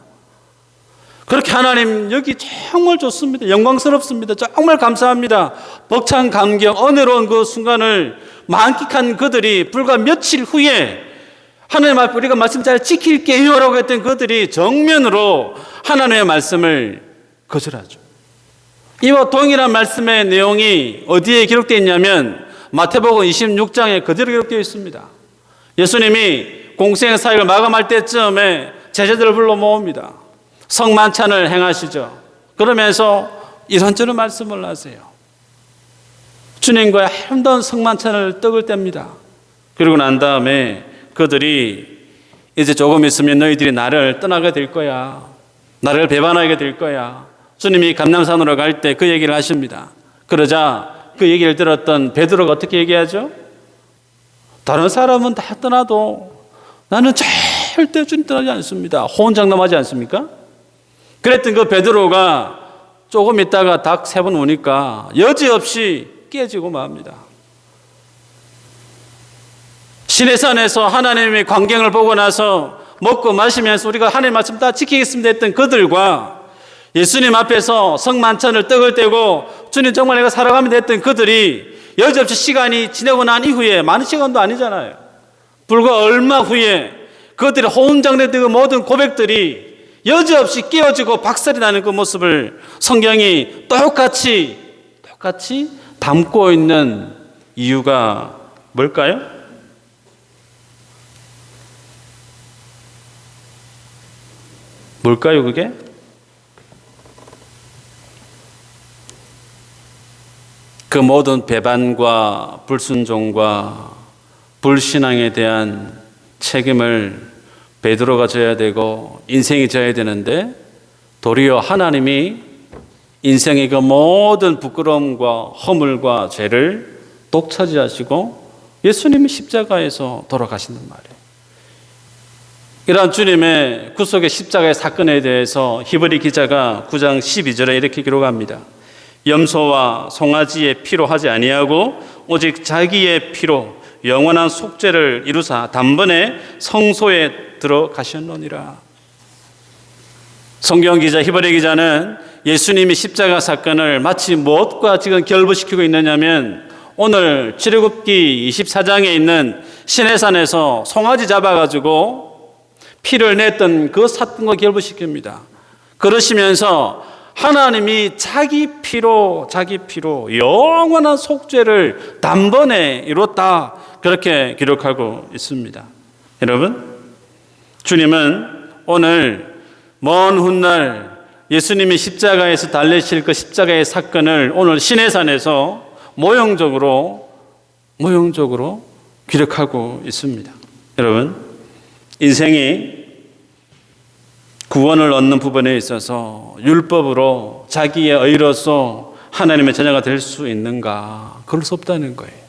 Speaker 1: 그렇게 하나님 여기 정말 좋습니다. 영광스럽습니다. 정말 감사합니다. 벅찬 감격, 은혜로운 그 순간을 만끽한 그들이 불과 며칠 후에 하나님 앞에 우리가 말씀 잘 지킬게요 라고 했던 그들이 정면으로 하나님의 말씀을 거절하죠. 이와 동일한 말씀의 내용이 어디에 기록되어 있냐면 마태복음 26장에 그대로 기록되어 있습니다. 예수님이 공생의 사역을 마감할 때쯤에 제자들을 불러 모읍니다. 성만찬을 행하시죠. 그러면서 이런저런 말씀을 하세요. 주님과의 아름다운 성만찬을 떡을 뗍니다. 그리고 난 다음에 그들이 이제 조금 있으면 너희들이 나를 떠나게 될 거야. 나를 배반하게 될 거야. 주님이 감람산으로 갈 때 그 얘기를 하십니다. 그러자 그 얘기를 들었던 베드로가 어떻게 얘기하죠? 다른 사람은 다 떠나도 나는 절대 주님 떠나지 않습니다. 호언장담하지 않습니까? 그랬던 그 베드로가 조금 있다가 닭 3번 오니까 여지없이 깨지고 맙니다. 시내산에서 하나님의 광경을 보고 나서 먹고 마시면서 우리가 하나님의 말씀 다 지키겠습니다 했던 그들과 예수님 앞에서 성만찬을 떡을 떼고 주님 정말 내가 살아갑니다 했던 그들이 여지없이 시간이 지나고 난 이후에 많은 시간도 아니잖아요. 불과 얼마 후에 그들의 호언장래되고 모든 고백들이 여지없이 깨어지고 박살이 나는 그 모습을 성경이 똑같이 담고 있는 이유가 뭘까요? 뭘까요, 그게? 그 모든 배반과 불순종과 불신앙에 대한 책임을 베드로가 져야 되고 인생이 져야 되는데 도리어 하나님이 인생의 그 모든 부끄러움과 허물과 죄를 독차지하시고 예수님이 십자가에서 돌아가신단 말이에요. 이러한 주님의 구속의 십자가의 사건에 대해서 히브리 기자가 9장 12절에 이렇게 기록합니다. 염소와 송아지의 피로 하지 아니하고 오직 자기의 피로 영원한 속죄를 이루사 단번에 성소에 들어가셨느니라. 성경 기자 히브리 기자는 예수님이 십자가 사건을 마치 무엇과 지금 결부시키고 있느냐면 오늘 출애굽기 24장에 있는 시내산에서 송아지 잡아가지고 피를 냈던 그 사건과 결부시킵니다. 그러시면서 하나님이 자기 피로 영원한 속죄를 단번에 이뤘다, 그렇게 기록하고 있습니다. 여러분, 주님은 오늘 먼 훗날 예수님이 십자가에서 달리실 그 십자가의 사건을 오늘 시내산에서 모형적으로 기록하고 있습니다. 여러분, 인생이 구원을 얻는 부분에 있어서 율법으로 자기의 의로서 하나님의 자녀가 될 수 있는가? 그럴 수 없다는 거예요.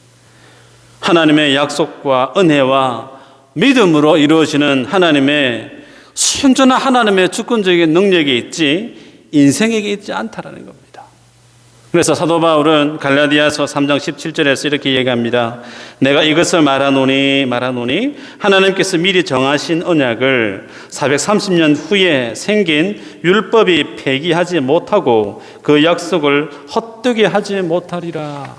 Speaker 1: 하나님의 약속과 은혜와 믿음으로 이루어지는 하나님의 순전한 하나님의 주권적인 능력이 있지 인생에게 있지 않다라는 겁니다. 그래서 사도 바울은 갈라디아서 3장 17절에서 이렇게 얘기합니다. 내가 이것을 말하노니 하나님께서 미리 정하신 언약을 430년 후에 생긴 율법이 폐기하지 못하고 그 약속을 헛되게 하지 못하리라.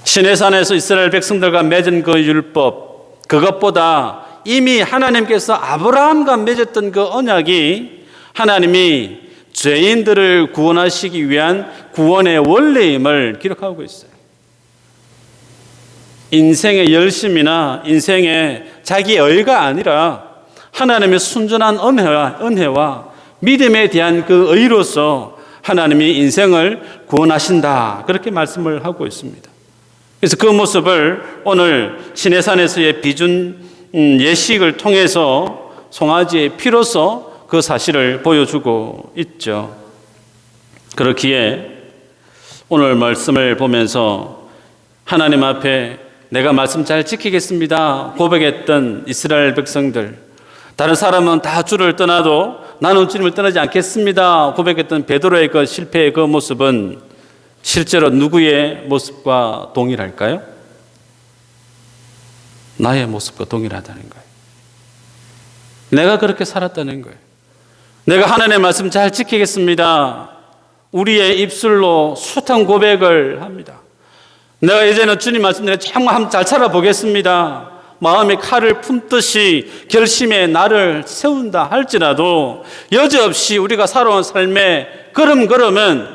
Speaker 1: 시내산에서 이스라엘 백성들과 맺은 그 율법, 그것보다 이미 하나님께서 아브라함과 맺었던 그 언약이 하나님이 죄인들을 구원하시기 위한 구원의 원리임을 기록하고 있어요. 인생의 열심이나 인생의 자기의 의가 아니라 하나님의 순전한 은혜와 믿음에 대한 그 의로서 하나님이 인생을 구원하신다, 그렇게 말씀을 하고 있습니다. 그래서 그 모습을 오늘 시내산에서의 비준 예식을 통해서 송아지의 피로서 그 사실을 보여주고 있죠. 그렇기에 오늘 말씀을 보면서 하나님 앞에 내가 말씀 잘 지키겠습니다 고백했던 이스라엘 백성들, 다른 사람은 다 주를 떠나도 나는 주님을 떠나지 않겠습니다 고백했던 베드로의 그 실패의 그 모습은 실제로 누구의 모습과 동일할까요? 나의 모습과 동일하다는 거예요. 내가 그렇게 살았다는 거예요. 내가 하나님의 말씀 잘 지키겠습니다. 우리의 입술로 숱한 고백을 합니다. 내가 이제는 주님 말씀대로 정말 잘 살아보겠습니다. 마음에 칼을 품듯이 결심의 날을 세운다 할지라도 여지없이 우리가 살아온 삶의 걸음걸음은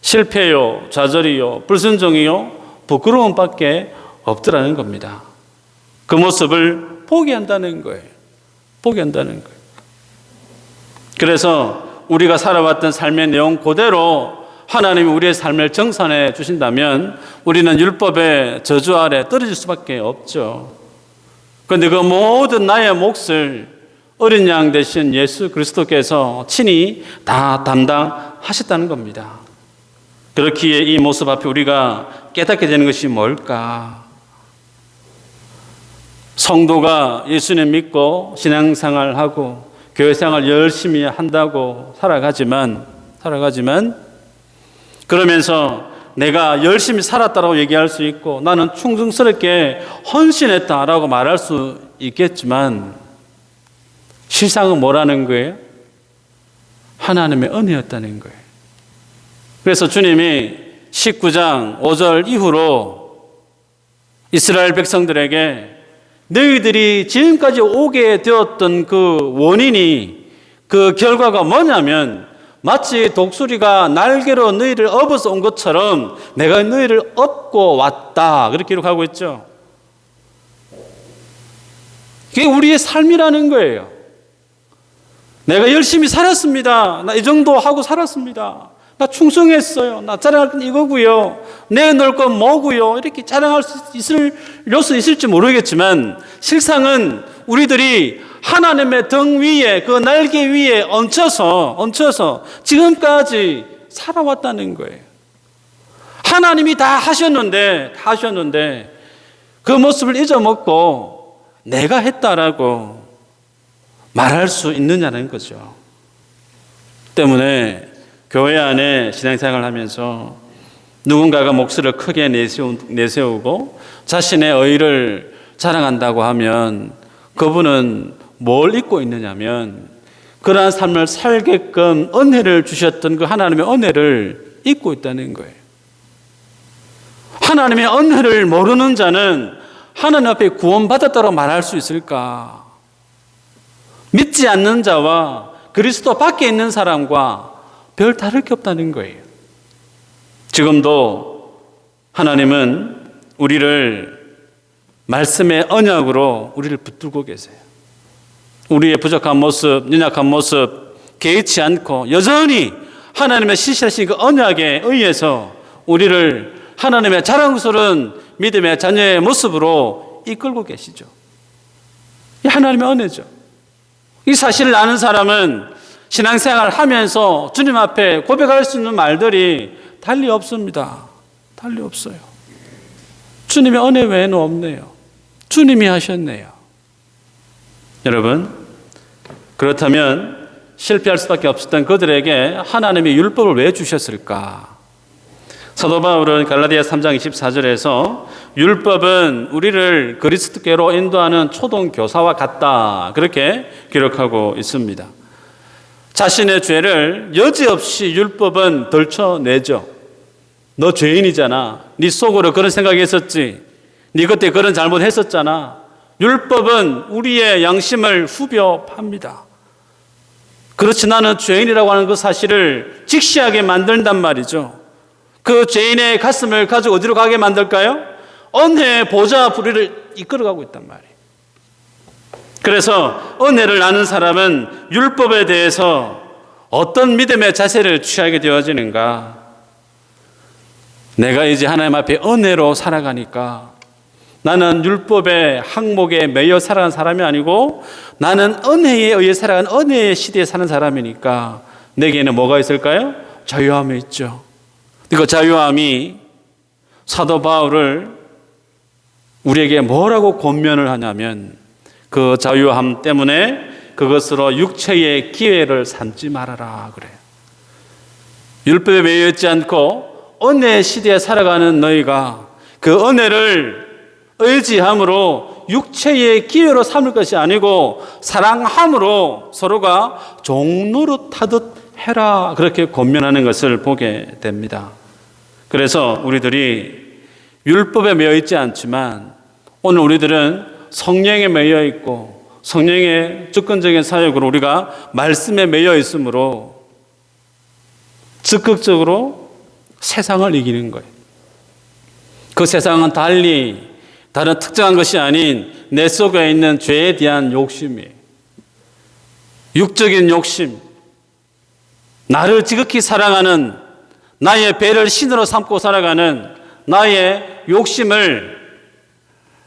Speaker 1: 실패요, 좌절이요, 불순종이요, 부끄러움밖에 없더라는 겁니다. 그 모습을 포기한다는 거예요. 포기한다는 거예요. 그래서 우리가 살아왔던 삶의 내용 그대로 하나님이 우리의 삶을 정산해 주신다면 우리는 율법의 저주 아래 떨어질 수밖에 없죠. 그런데 그 모든 나의 몫을 어린 양 되신 예수 그리스도께서 친히 다 담당하셨다는 겁니다. 그렇기에 이 모습 앞에 우리가 깨닫게 되는 것이 뭘까? 성도가 예수님 믿고 신앙생활하고 교회생활 열심히 한다고 살아가지만 그러면서 내가 열심히 살았다라고 얘기할 수 있고 나는 충성스럽게 헌신했다라고 말할 수 있겠지만 실상은 뭐라는 거예요? 하나님의 은혜였다는 거예요. 그래서 주님이 19장 5절 이후로 이스라엘 백성들에게 너희들이 지금까지 오게 되었던 그 원인이, 그 결과가 뭐냐면 마치 독수리가 날개로 너희를 업어서 온 것처럼 내가 너희를 업고 왔다. 그렇게 기록하고 있죠. 그게 우리의 삶이라는 거예요. 내가 열심히 살았습니다. 나 이 정도 하고 살았습니다. 나 충성했어요. 나 자랑할 건 이거고요. 내놓을 건 뭐고요. 이렇게 자랑할 수 있을 요소 있을지 모르겠지만 실상은 우리들이 하나님의 등 위에, 그 날개 위에 얹혀서 지금까지 살아왔다는 거예요. 하나님이 다 하셨는데 그 모습을 잊어먹고 내가 했다라고 말할 수 있느냐는 거죠. 때문에 교회 안에 신앙생활을 하면서 누군가가 목소리를 크게 내세우고 자신의 의의를 자랑한다고 하면 그분은 뭘 잊고 있느냐면 그러한 삶을 살게끔 은혜를 주셨던 그 하나님의 은혜를 잊고 있다는 거예요. 하나님의 은혜를 모르는 자는 하나님 앞에 구원받았다고 말할 수 있을까? 믿지 않는 자와 그리스도 밖에 있는 사람과 별 다를 게 없다는 거예요. 지금도 하나님은 우리를 말씀의 언약으로 우리를 붙들고 계세요. 우리의 부족한 모습, 연약한 모습 개의치 않고 여전히 하나님의 신실하신 그 언약에 의해서 우리를 하나님의 자랑스러운 믿음의 자녀의 모습으로 이끌고 계시죠. 이 하나님의 은혜죠. 이 사실을 아는 사람은 신앙생활을 하면서 주님 앞에 고백할 수 있는 말들이 달리 없습니다. 달리 없어요. 주님의 은혜 외에는 없네요. 주님이 하셨네요. 여러분, 그렇다면 실패할 수밖에 없었던 그들에게 하나님이 율법을 왜 주셨을까? 사도 바울은 갈라디아 3장 24절에서 율법은 우리를 그리스도께로 인도하는 초등 교사와 같다. 그렇게 기록하고 있습니다. 자신의 죄를 여지없이 율법은 덜쳐내죠. 너 죄인이잖아. 네 속으로 그런 생각이 있었지. 네 그때 그런 잘못했었잖아. 율법은 우리의 양심을 후벼 팝니다. 그렇지 나는 죄인이라고 하는 그 사실을 직시하게 만든단 말이죠. 그 죄인의 가슴을 가지고 어디로 가게 만들까요? 은혜의 보좌 앞으로 우리를 이끌어가고 있단 말이에요. 그래서 은혜를 아는 사람은 율법에 대해서 어떤 믿음의 자세를 취하게 되어지는가? 내가 이제 하나님 앞에 은혜로 살아가니까 나는 율법의 항목에 매여 살아가는 사람이 아니고 나는 은혜에 의해 살아가는 은혜의 시대에 사는 사람이니까 내게는 뭐가 있을까요? 자유함이 있죠. 그 자유함이 사도 바울을 우리에게 뭐라고 권면을 하냐면 그 자유함 때문에 그것으로 육체의 기회를 삼지 말아라 그래요. 율법에 매여 있지 않고 은혜의 시대에 살아가는 너희가 그 은혜를 의지함으로 육체의 기회로 삼을 것이 아니고 사랑함으로 서로가 종노릇하듯 해라 그렇게 권면하는 것을 보게 됩니다. 그래서 우리들이 율법에 매여 있지 않지만 오늘 우리들은 성령에 매여 있고 성령의 주권적인 사역으로 우리가 말씀에 매여 있으므로 적극적으로 세상을 이기는 거예요. 그 세상은 달리 다른 특정한 것이 아닌 내 속에 있는 죄에 대한 욕심이에요. 육적인 욕심, 나를 지극히 사랑하는 나의 배를 신으로 삼고 살아가는 나의 욕심을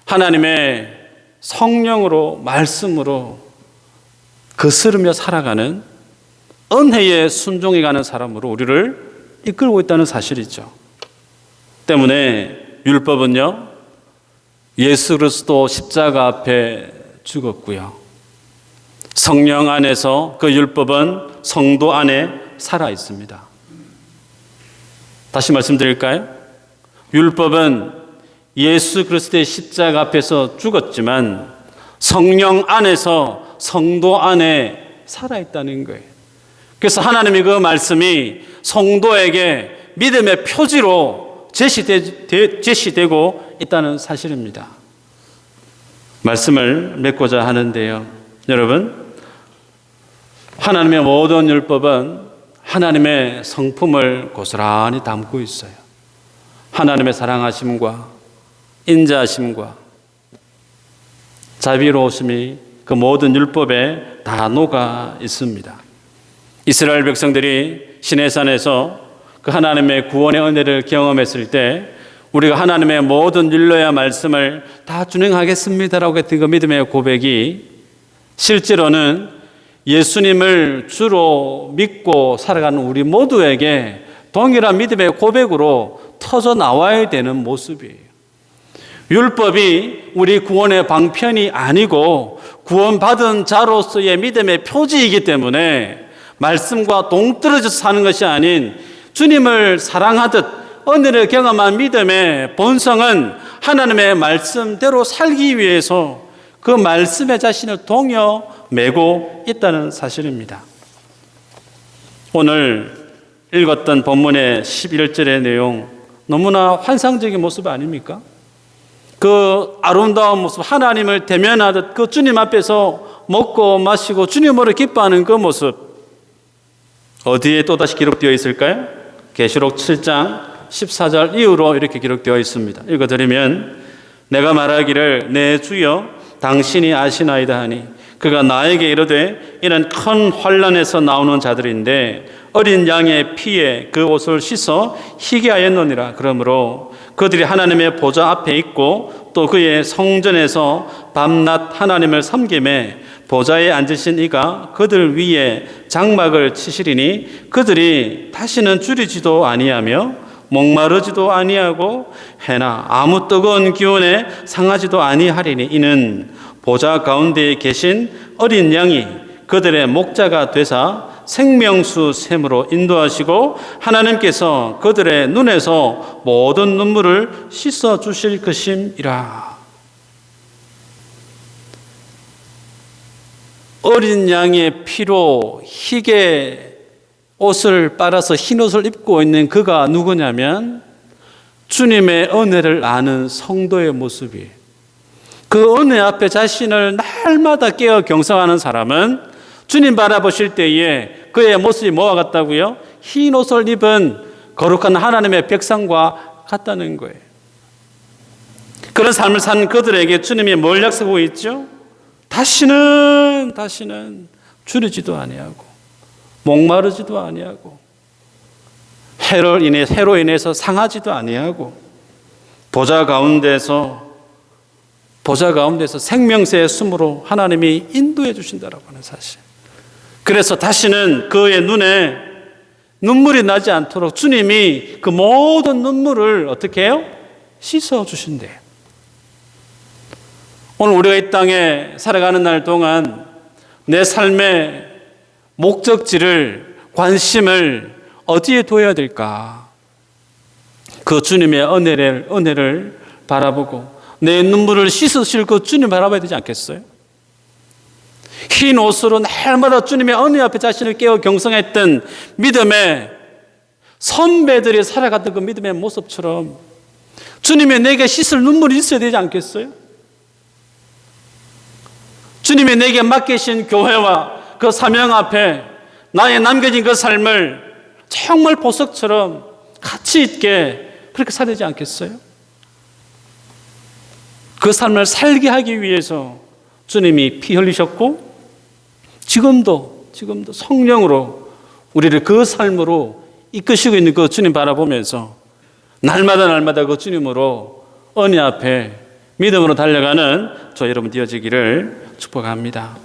Speaker 1: 하나님의 성령으로 말씀으로 거스르며 살아가는 은혜에 순종해가는 사람으로 우리를 이끌고 있다는 사실이죠. 때문에 율법은요 예수 그리스도 십자가 앞에 죽었고요 성령 안에서 그 율법은 성도 안에 살아 있습니다. 다시 말씀드릴까요? 율법은 예수 그리스도의 십자가 앞에서 죽었지만 성령 안에서 성도 안에 살아있다는 거예요. 그래서 하나님이 그 말씀이 성도에게 믿음의 표지로 제시되고 있다는 사실입니다. 말씀을 맺고자 하는데요. 여러분, 하나님의 모든 율법은 하나님의 성품을 고스란히 담고 있어요. 하나님의 사랑하심과 인자하심과 자비로우심이 그 모든 율법에 다 녹아 있습니다. 이스라엘 백성들이 시내산에서 그 하나님의 구원의 은혜를 경험했을 때 우리가 하나님의 모든 율례와 말씀을 다 준행하겠습니다라고 했던 그 믿음의 고백이 실제로는 예수님을 주로 믿고 살아가는 우리 모두에게 동일한 믿음의 고백으로 터져 나와야 되는 모습이에요. 율법이 우리 구원의 방편이 아니고 구원받은 자로서의 믿음의 표지이기 때문에 말씀과 동떨어져서 사는 것이 아닌 주님을 사랑하듯 은혜를 경험한 믿음의 본성은 하나님의 말씀대로 살기 위해서 그 말씀의 자신을 동여 매고 있다는 사실입니다. 오늘 읽었던 본문의 11절의 내용 너무나 환상적인 모습 아닙니까? 그 아름다운 모습, 하나님을 대면하듯 그 주님 앞에서 먹고 마시고 주님으로 기뻐하는 그 모습, 어디에 또다시 기록되어 있을까요? 계시록 7장 14절 이후로 이렇게 기록되어 있습니다. 읽어드리면 내가 말하기를 내 주여 당신이 아시나이다 하니 그가 나에게 이르되 이는 큰 환난에서 나오는 자들인데 어린 양의 피에 그 옷을 씻어 희게 하였느니라. 그러므로 그들이 하나님의 보좌 앞에 있고 또 그의 성전에서 밤낮 하나님을 섬기매 보좌에 앉으신 이가 그들 위에 장막을 치시리니 그들이 다시는 줄이지도 아니하며 목마르지도 아니하고 해나 아무 뜨거운 기운에 상하지도 아니하리니 이는 보좌 가운데에 계신 어린 양이 그들의 목자가 되사 생명수 샘으로 인도하시고 하나님께서 그들의 눈에서 모든 눈물을 씻어 주실 것임이라. 어린 양의 피로 희게 옷을 빨아서 흰 옷을 입고 있는 그가 누구냐면 주님의 은혜를 아는 성도의 모습이에요. 그 은혜 앞에 자신을 날마다 깨어 경성하는 사람은 주님 바라보실 때에 그의 모습이 뭐와 같다고요? 흰 옷을 입은 거룩한 하나님의 백성과 같다는 거예요. 그런 삶을 사는 그들에게 주님이 뭘 약속하고 있죠? 다시는 줄이지도 아니하고 목마르지도 아니하고 해로 인해서 상하지도 아니하고 보좌 가운데서 생명새의 숨으로 하나님이 인도해 주신다라고 하는 사실. 그래서 다시는 그의 눈에 눈물이 나지 않도록 주님이 그 모든 눈물을 어떻게 해요? 씻어 주신대요. 오늘 우리가 이 땅에 살아가는 날 동안 내 삶의 목적지를, 관심을 어디에 둬야 될까? 그 주님의 은혜를 바라보고 내 눈물을 씻으실 그 주님 바라봐야 되지 않겠어요? 흰 옷으로 날마다 주님의 은혜 앞에 자신을 깨어 경성했던 믿음의 선배들이 살아갔던 그 믿음의 모습처럼 주님이 내게 씻을 눈물이 있어야 되지 않겠어요? 주님이 내게 맡기신 교회와 그 사명 앞에 나의 남겨진 그 삶을 정말 보석처럼 가치 있게 그렇게 살아야 되지 않겠어요? 그 삶을 살게 하기 위해서 주님이 피 흘리셨고 지금도 성령으로 우리를 그 삶으로 이끄시고 있는 그 주님 바라보면서 날마다 그 주님으로 은혜 앞에 믿음으로 달려가는 저 여러분 되어지기를 축복합니다.